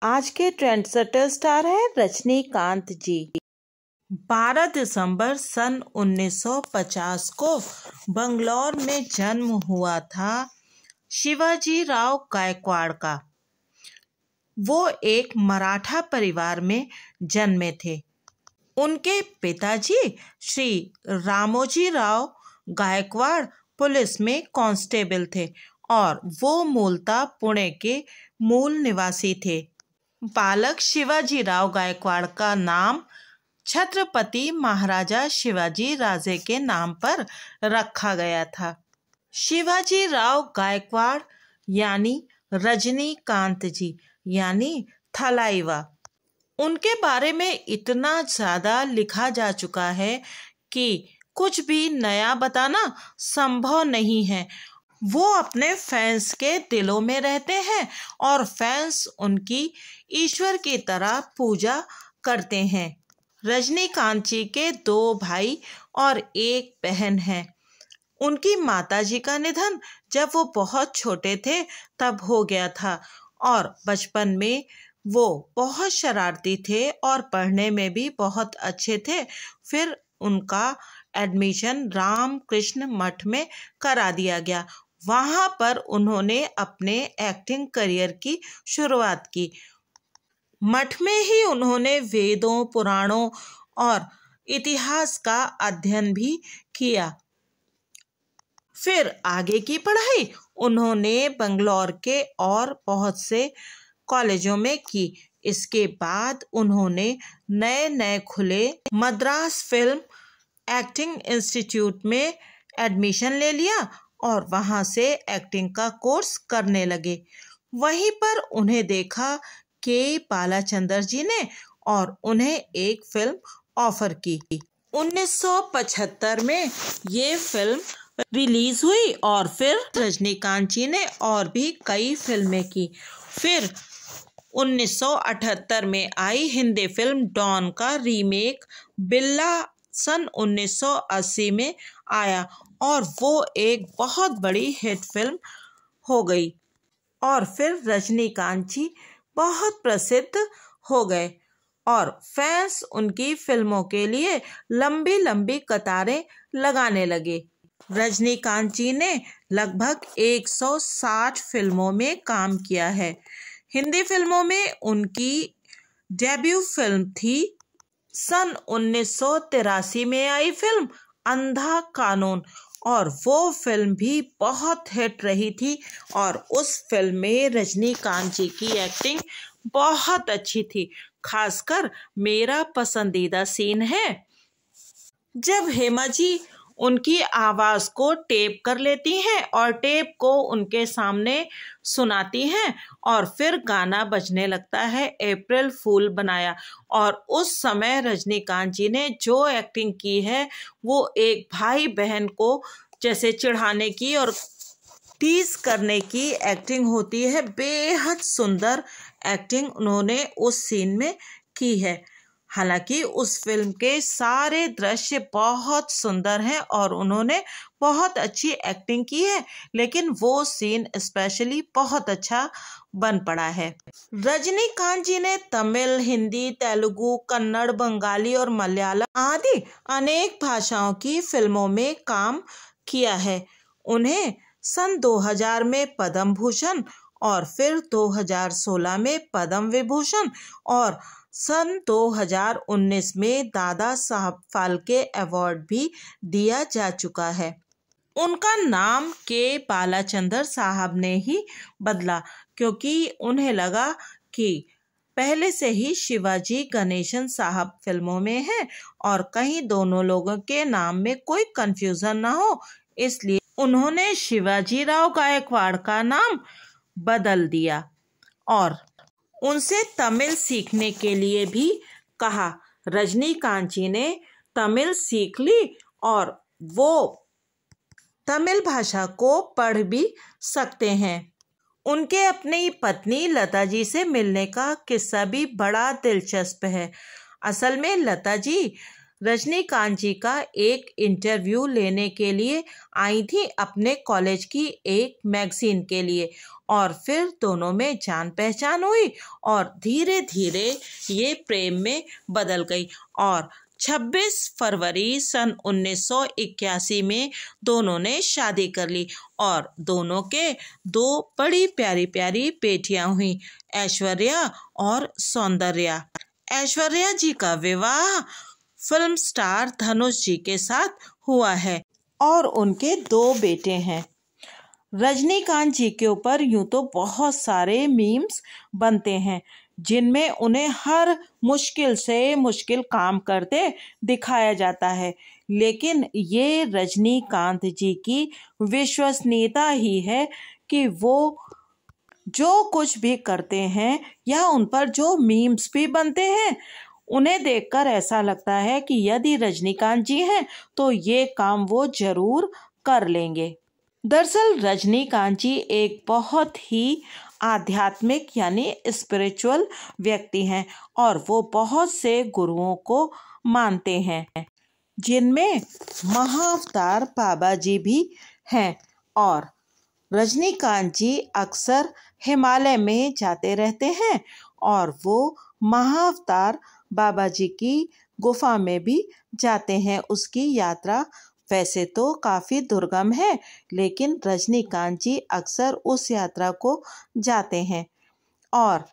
आज के trend setter star है रजनीकांत जी। 12 दिसंबर सन 1950 को बंगलौर में जन्म हुआ था शिवाजी राव गायकवाड़ का। वो एक मराठा परिवार में जन्मे थे। उनके पिताजी श्री रामोजी राव गायकवाड़ पुलिस में कांस्टेबल थे और वो मूलतः पुणे के मूल निवासी थे। बालक शिवाजी राव गायकवाड़ का नाम छत्रपति महाराजा शिवाजी राजे के नाम पर रखा गया था। शिवाजी राव गायकवाड़ यानी रजनीकांत जी यानी थलाइवा, उनके बारे में इतना ज़्यादा लिखा जा चुका है कि कुछ भी नया बताना संभव नहीं है। वो अपने फैंस के दिलों में रहते हैं और फैंस उनकी ईश्वर की तरह पूजा करते हैं। रजनीकांत जी के 2 भाई और 1 बहन हैं। उनकी माताजी का निधन जब वो बहुत छोटे थे तब हो गया था और बचपन में वो बहुत शरारती थे और पढ़ने में भी बहुत अच्छे थे। फिर उनका एडमिशन रामकृष्ण मठ में करा दिया गया। वहाँ पर उन्होंने अपने एक्टिंग करियर की शुरुआत की। मठ में ही उन्होंने वेदों, पुराणों और इतिहास का अध्ययन भी किया। फिर आगे की पढ़ाई उन्होंने बंगलौर के और बहुत से कॉलेजों में की। इसके बाद उन्होंने नए खुले मद्रास फिल्म एक्टिंग इंस्टीट्यूट में एडमिशन ले लिया और वहाँ से एक्टिंग का कोर्स करने लगे। वहीं पर उन्हें देखा के बालाचंद्र जी ने और उन्हें एक फिल्म ऑफर की। 1975 में ये फिल्म रिलीज हुई और फिर रजनीकांत जी ने और भी कई फिल्में की। फिर 1978 में आई हिंदी फिल्म डॉन का रीमेक बिल्ला सन 1980 में आया और वो एक बहुत बड़ी हिट फिल्म हो गई और फिर रजनीकांत जी बहुत प्रसिद्ध हो गए और फैंस उनकी फिल्मों के लिए लंबी लंबी कतारें लगाने लगे। रजनीकांत जी ने लगभग 160 फिल्मों में काम किया है। हिंदी फिल्मों में उनकी डेब्यू फिल्म थी सन 1983 में आई फिल्म अंधा कानून और वो फिल्म भी बहुत हिट रही थी और उस फिल्म में रजनीकांत जी की एक्टिंग बहुत अच्छी थी। खासकर मेरा पसंदीदा सीन है जब हेमा जी उनकी आवाज़ को टेप कर लेती हैं और टेप को उनके सामने सुनाती हैं और फिर गाना बजने लगता है अप्रैल फूल बनाया। और उस समय रजनीकांत जी ने जो एक्टिंग की है वो एक भाई बहन को जैसे चिढ़ाने की और टीज करने की एक्टिंग होती है। बेहद सुंदर एक्टिंग उन्होंने उस सीन में की है। हालांकि उस फिल्म के सारे दृश्य बहुत सुंदर हैं और उन्होंने बहुत अच्छी एक्टिंग की है, लेकिन वो सीन स्पेशली बहुत अच्छा बन पड़ा है। रजनीकांत जी ने तमिल, हिंदी, तेलुगु, कन्नड़, बंगाली और मलयालम आदि अनेक भाषाओं की फिल्मों में काम किया है। उन्हें सन 2000 में पद्म भूषण और फिर 2016 में पद्म विभूषण और सन 2019 में दादा साहब फाल्के अवार्ड भी दिया जा चुका है। उनका नाम के बालाचंद्र साहब ने ही बदला क्योंकि उन्हें लगा कि पहले से ही शिवाजी गणेशन साहब फिल्मों में हैं और कहीं दोनों लोगों के नाम में कोई कंफ्यूजन ना हो, इसलिए उन्होंने शिवाजी राव गायकवाड़ का नाम बदल दिया और उनसे तमिल सीखने के लिए भी कहा। रजनीकांत जी ने तमिल सीख ली और वो तमिल भाषा को पढ़ भी सकते हैं। उनके अपनी पत्नी लता जी से मिलने का किस्सा भी बड़ा दिलचस्प है। असल में लता जी रजनीकांत जी का एक इंटरव्यू लेने के लिए आई थी अपने कॉलेज की एक मैगजीन के लिए, और फिर दोनों में जान पहचान हुई और धीरे धीरे ये प्रेम में बदल गई और 26 फरवरी सन 1981 में दोनों ने शादी कर ली और दोनों के 2 बड़ी प्यारी प्यारी बेटियां हुई, ऐश्वर्या और सौंदर्या। ऐश्वर्या जी का विवाह फिल्म स्टार धनुष जी के साथ हुआ है और उनके 2 बेटे हैं। रजनीकांत जी के ऊपर यूं तो बहुत सारे मीम्स बनते हैं जिनमें उन्हें हर मुश्किल से मुश्किल काम करते दिखाया जाता है, लेकिन ये रजनीकांत जी की विश्वसनीयता ही है कि वो जो कुछ भी करते हैं या उन पर जो मीम्स भी बनते हैं, उन्हें देखकर ऐसा लगता है कि यदि रजनीकांत जी हैं तो ये काम वो जरूर कर लेंगे। दरअसल रजनीकांत जी एक बहुत ही आध्यात्मिक यानी स्पिरिचुअल व्यक्ति हैं और वो बहुत से गुरुओं को मानते हैं, जिनमें महाअवतार बाबा जी भी हैं। और रजनीकांत जी अक्सर हिमालय में जाते रहते हैं और वो महाअवतार बाबा जी की गुफा में भी जाते हैं। उसकी यात्रा वैसे तो काफ़ी दुर्गम है, लेकिन रजनीकांत जी अक्सर उस यात्रा को जाते हैं। और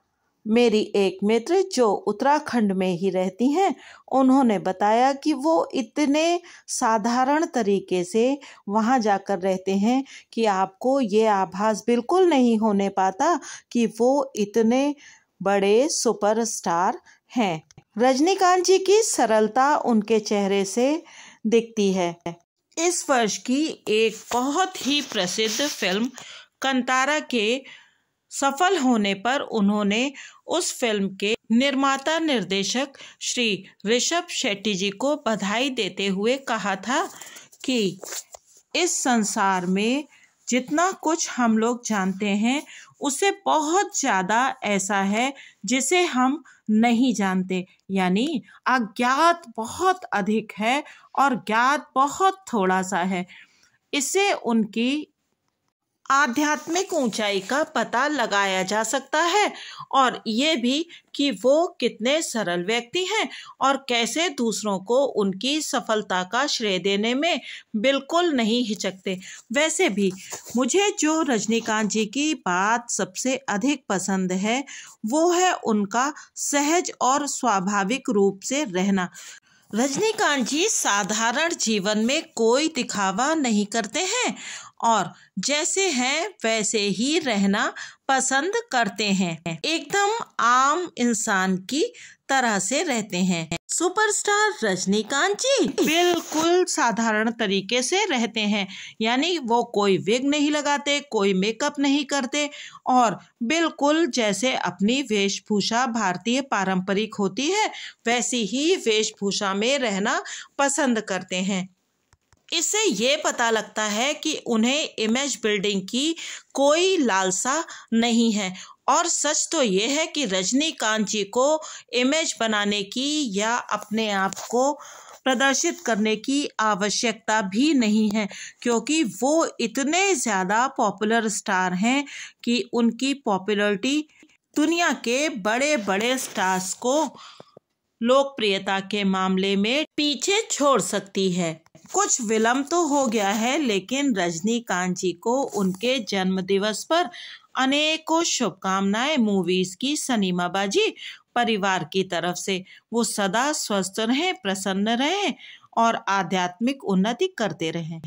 मेरी एक मित्र जो उत्तराखंड में ही रहती हैं, उन्होंने बताया कि वो इतने साधारण तरीके से वहाँ जाकर रहते हैं कि आपको ये आभास बिल्कुल नहीं होने पाता कि वो इतने बड़े सुपरस्टार हैं। रजनीकांत जी की सरलता उनके चेहरे से दिखती है। इस वर्ष की एक बहुत ही प्रसिद्ध फिल्म कंतारा के सफल होने पर उन्होंने उस फिल्म के निर्माता निर्देशक श्री ऋषभ शेट्टी जी को बधाई देते हुए कहा था कि इस संसार में जितना कुछ हम लोग जानते हैं उससे बहुत ज़्यादा ऐसा है जिसे हम नहीं जानते, यानी अज्ञात बहुत अधिक है और ज्ञात बहुत थोड़ा सा है। इससे उनकी आध्यात्मिक ऊंचाई का पता लगाया जा सकता है और ये भी कि वो कितने सरल व्यक्ति हैं और कैसे दूसरों को उनकी सफलता का श्रेय देने में बिल्कुल नहीं हिचकते। वैसे भी मुझे जो रजनीकांत जी की बात सबसे अधिक पसंद है वो है उनका सहज और स्वाभाविक रूप से रहना। रजनीकांत जी साधारण जीवन में कोई दिखावा नहीं करते हैं और जैसे हैं वैसे ही रहना पसंद करते हैं, एकदम आम इंसान की तरह से रहते हैं। सुपरस्टार रजनीकांत जी बिल्कुल साधारण तरीके से रहते हैं, यानी वो कोई विग नहीं लगाते, कोई मेकअप नहीं करते और बिल्कुल जैसे अपनी वेशभूषा भारतीय पारंपरिक होती है वैसी ही वेशभूषा में रहना पसंद करते हैं। इससे ये पता लगता है कि उन्हें इमेज बिल्डिंग की कोई लालसा नहीं है और सच तो ये है कि रजनीकांत जी को इमेज बनाने की या अपने आप को प्रदर्शित करने की आवश्यकता भी नहीं है, क्योंकि वो इतने ज़्यादा पॉपुलर स्टार हैं कि उनकी पॉपुलैरिटी दुनिया के बड़े बड़े स्टार्स को लोकप्रियता के मामले में पीछे छोड़ सकती है। कुछ विलंब तो हो गया है, लेकिन रजनीकांत जी को उनके जन्मदिवस पर अनेकों शुभकामनाएं मूवीज की सिनेमाबाजी परिवार की तरफ से। वो सदा स्वस्थ रहें, प्रसन्न रहें और आध्यात्मिक उन्नति करते रहें।